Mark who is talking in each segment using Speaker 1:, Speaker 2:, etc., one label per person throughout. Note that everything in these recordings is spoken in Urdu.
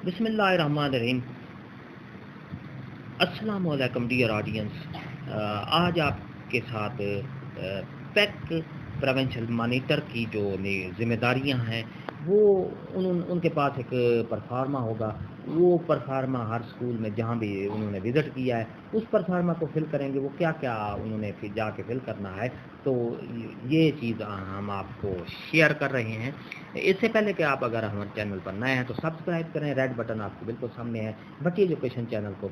Speaker 1: بسم اللہ الرحمن الرحیم. السلام علیکم ڈیئر آڈینس. آج آپ کے ساتھ پیک پریونشن مانیٹر کی جو ذمہ داریاں ہیں وہ ان کے پاس ایک پرفارما ہوگا. وہ پرفارما ہر اسکول میں جہاں بھی انہوں نے وزٹ کیا ہے اس پرفارما کو فل کریں گے. وہ کیا کیا انہوں نے جا کے فل کرنا ہے تو یہ چیز ہم آپ کو شیئر کر رہے ہیں. اس سے پہلے کہ آپ اگر ہمارے چینل پر نئے ہیں تو سبسکرائب کریں. ریڈ بٹن آپ کو بالکل سامنے ہے. بٹی ایجوکیشن چینل کو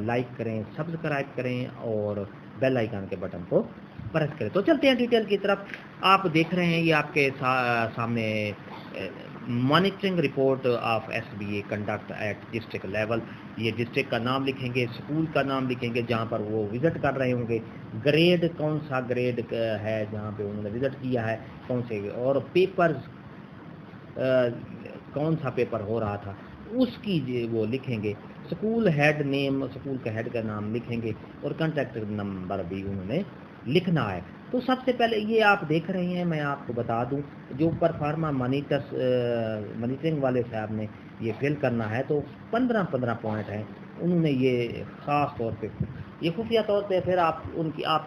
Speaker 1: لائک کریں, سبسکرائب کریں اور بیل آئیکن کے بٹن کو پریس کریں. تو چلتے ہیں ڈیٹیل کی طرف. آپ دیکھ رہے ہیں یہ آپ کے سامنے monitoring report of S B A conduct at district level. یہ ڈسٹرکٹ کا نام لکھیں گے, اسکول کا نام لکھیں گے جہاں پر وہ وزٹ کر رہے ہوں گے, گریڈ کون سا گریڈ ہے جہاں پہ انہوں نے وزٹ کیا ہے, کون سے, اور پیپرز کون سا پیپر ہو رہا تھا اس کی وہ لکھیں گے. اسکول ہیڈ نیم, اسکول کے ہیڈ کا نام لکھیں گے اور کانٹیکٹ نمبر بھی انہوں نے لکھنا ہے. تو سب سے پہلے یہ آپ دیکھ رہے ہیں, میں آپ کو بتا دوں جو پرفارما مانیٹرنگ والے صاحب نے یہ فل کرنا ہے تو 15 پوائنٹ ہیں. انہوں نے یہ خاص طور پہ یہ خفیہ طور پہ پھر آپ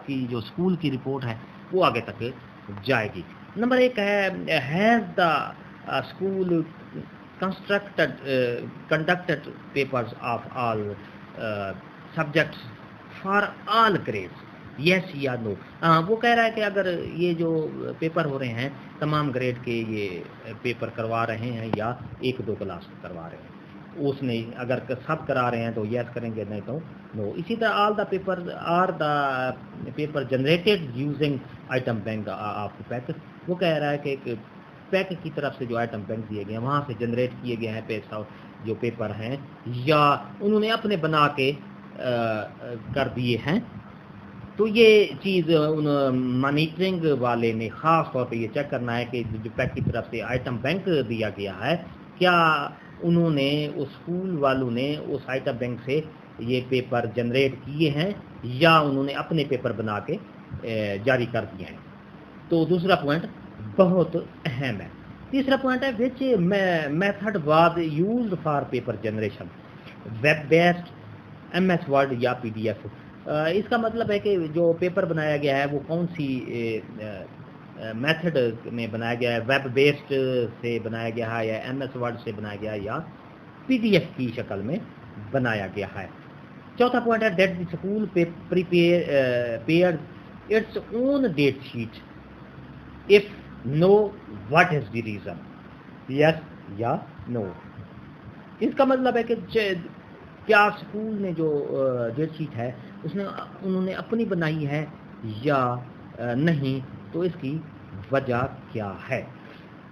Speaker 1: کی جو اسکول کی رپورٹ ہے وہ آگے تک جائے گی. نمبر 1 ہے has the school conducted papers of all subjects for all grades, yes یا no. وہ کہہ رہا ہے کہ اگر یہ جو پیپر ہو رہے ہیں تمام گریڈ کے یہ پیپر کروا رہے ہیں یا 1-2 کلاس کروا رہے ہیں. اس نے اگر سب کرا رہے ہیں تو یس کریں گے, نہیں تو نو. اسی طرح all the paper generated using item bank of pack. وہ کہہ رہا ہے کہ ایک پیک کی طرف سے جو آئٹم بینک دیے گئے ہیں وہاں سے جنریٹ کیے گئے ہیں پیسہ جو پیپر ہیں یا انہوں نے اپنے بنا کے کر دیے ہیں. تو یہ چیز مانیٹرنگ والے نے خاص طور پہ یہ چیک کرنا ہے کہ جو پیک کی طرف سے آئٹم بینک دیا گیا ہے کیا انہوں نے اسکول والوں نے اس آئٹم بینک سے یہ پیپر جنریٹ کیے ہیں یا انہوں نے اپنے پیپر بنا کے جاری کر دیے ہیں. تو دوسرا پوائنٹ بہت اہم ہے. تیسرا پوائنٹ ہے which method was used for paper generation, web based, M S word یا پی ڈی ایف. اس کا مطلب ہے کہ جو پیپر بنایا گیا ہے وہ کون سی میتھڈ میں بنایا گیا ہے, ویب بیسڈ سے بنایا گیا ہے یا ایم ایس ورڈ سے بنایا گیا ہے یا پی ڈی ایف کی شکل میں بنایا گیا ہے. چوتھا پوائنٹ ہے that the school prepares its own date sheet, if no what is the reason, yes یا no. اس کا مطلب ہے کہ کیا اسکول نے جو ڈیٹ شیٹ ہے انہوں نے اپنی بنائی ہے یا نہیں, تو اس کی وجہ کیا ہے.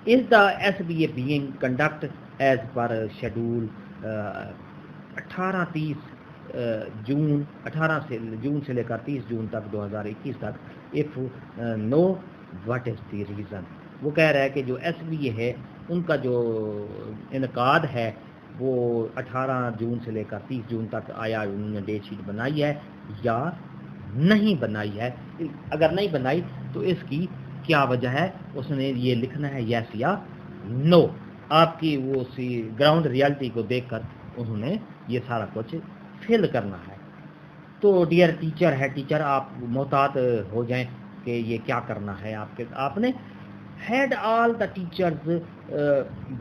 Speaker 1: Is the SBA being conduct as per schedule 18 جون سے لے کر 30 جون تک 2021 تک, if no what is the reason. وہ کہہ رہا ہے کہ جو ایس بی اے ہے ان کا جو انعقاد ہے وہ 18 جون سے لے کر 30 جون تک آیا انہوں نے ڈیٹ شیٹ بنائی ہے یا نہیں بنائی ہے. اگر نہیں بنائی تو اس کی کیا وجہ ہے, اس نے یہ لکھنا ہے یس یا نو. آپ کی وہ گراؤنڈ ریالٹی کو دیکھ کر انہوں نے یہ سارا کچھ فل کرنا ہے. تو ڈیئر ٹیچر ہے, ٹیچر آپ محتاط ہو جائیں کہ یہ کیا کرنا ہے آپ نے. Head all the teachers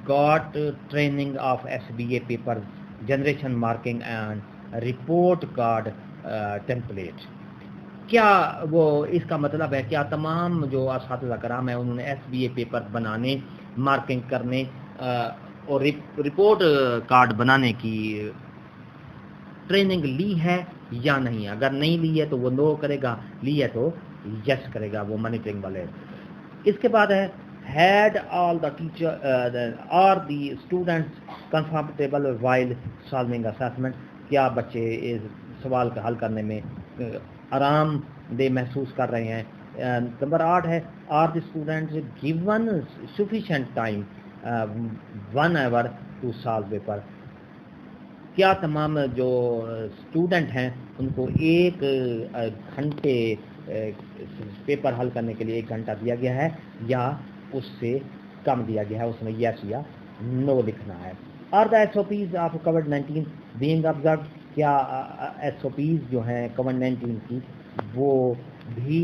Speaker 1: got training of S B a paper generation marking and report card template. کیا وہ اس کا مطلب ہے کیا تمام جو اساتذہ کرام ہیں انہوں نے ایس بی اے پیپر بنانے, مارکنگ کرنے اور رپورٹ کارڈ بنانے کی ٹریننگ لی ہے یا نہیں. اگر نہیں لی ہے تو وہ نو کرے گا, لی ہے تو یس کرے گا وہ مانیٹرنگ والے. اس کے بعد ہے had all the teacher are the students comfortable while solving assessment. کیا بچے اس سوال کا حل کرنے میں آرام دہ محسوس کر رہے ہیں. نمبر 8 ہے are the students given sufficient time 1 hour to solve paper. کیا تمام جو اسٹوڈنٹ ہیں ان کو 1 گھنٹے پیپر حل کرنے کے لیے 1 گھنٹہ دیا گیا ہے یا اس سے کم دیا گیا ہے. اس میں یس یا نو لکھنا ہے. Are the S O Ps of COVID 19 being observe, کیا ایس او پیز جو ہیں کووڈ 19 کی وہ بھی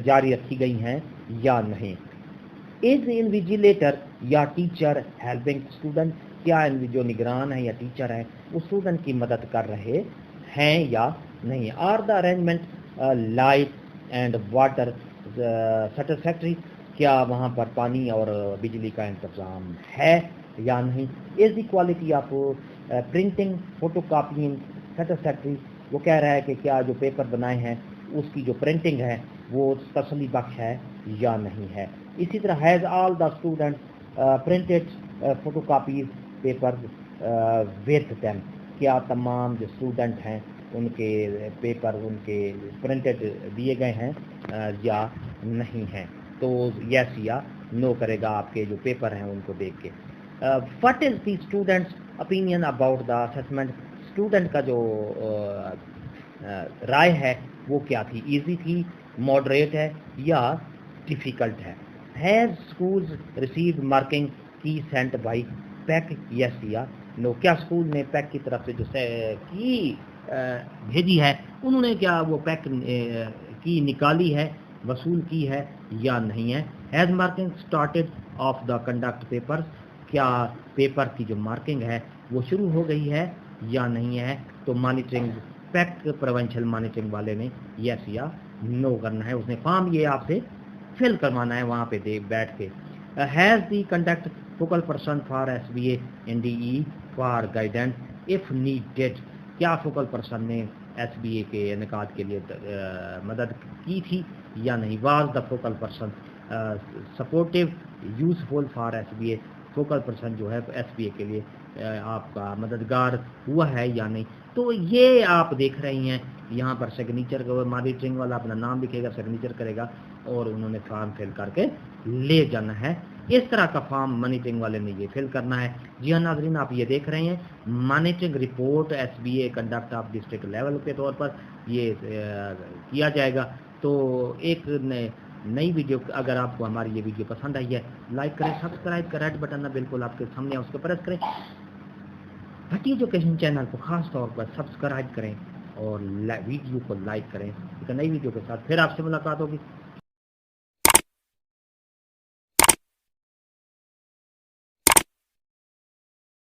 Speaker 1: جاری رکھی گئی ہیں یا نہیں. از انویجیلیٹر یا ٹیچر ہیلپنگ اسٹوڈنٹ، کیا جو نگران ہیں یا ٹیچر ہیں وہ اسٹوڈنٹ کی مدد کر رہے ہیں یا نہیں. Are the arrangement light and water satisfactory, کیا وہاں پر پانی اور بجلی کا انتظام ہے یا نہیں. Is the quality of printing photocopying satisfactory, وہ کہہ رہا ہے کہ کیا جو پیپر بنائے ہیں اس کی جو پرنٹنگ ہے وہ تسلی بخش ہے یا نہیں ہے. اسی طرح has all the student printed photo copies paper with them, کیا تمام جو اسٹوڈنٹ ہیں ان کے پیپر ان کے پرنٹڈ دیے گئے ہیں یا نہیں ہیں. تو یس یا نو کرے گا آپ کے جو پیپر ہیں ان کو دیکھ کے. What is the students opinion about the assessment, student کا جو رائے ہے وہ کیا تھی، ایزی تھی، ماڈریٹ ہے یا ڈیفیکلٹ ہے. ہیز اسکولز ریسیوڈ مارکنگ کی سینٹ بائی پیک، یس یا نو، کیا اسکول نے پیک کی طرف سے جو کی بھیجی ہے انہوں نے کیا وہ پیک کی نکالی ہے، وصول کی ہے یا نہیں ہے. Has marking started of the conduct paper, کیا پیپر کی جو مارکنگ ہے وہ شروع ہو گئی ہے یا نہیں ہے. تو مانیٹرنگ پیک پروینشل مانیٹرنگ والے نے یس یا نو کرنا ہے، اس نے فارم یہ آپ سے فل کروانا ہے وہاں پہ بیٹھ کے. Has the conduct focal person for S B A N D E for guidance if needed, کیا فوکل پرسن نے ایس بی اے کے انعقاد کے لیے مدد کی تھی یا نہیں. Was the focal person supportive useful for S B A, focal person جو ہے ایس بی اے کے لیے آپ کا مددگار ہوا ہے یا نہیں. تو یہ آپ دیکھ رہے ہیں یہاں پر سگنیچر کا مانیٹرنگ والا اپنا نام لکھے گا، سگنیچر کرے گا اور انہوں نے فارم فل کر کے لے جانا ہے. اس طرح کا فارم مانیٹرنگ والے نے یہ فل کرنا ہے. جی ہاں ناظرین، آپ یہ دیکھ رہے ہیں monitoring report S B A conduct of district level کے طور پر یہ کیا جائے گا. تو ایک نئی ویڈیو، اگر آپ کو ہماری یہ ویڈیو پسند آئی ہے لائک کریں، سبسکرائب کا ریڈ بٹن بالکل آپ کے سامنے ہے اس کو پریس کریں. بھٹی ایجوکیشن چینل کو خاص طور پر سبسکرائب کریں اور ویڈیو کو لائک کریں. ایک نئی ویڈیو کے ساتھ پھر آپ سے ملاقات ہوگی.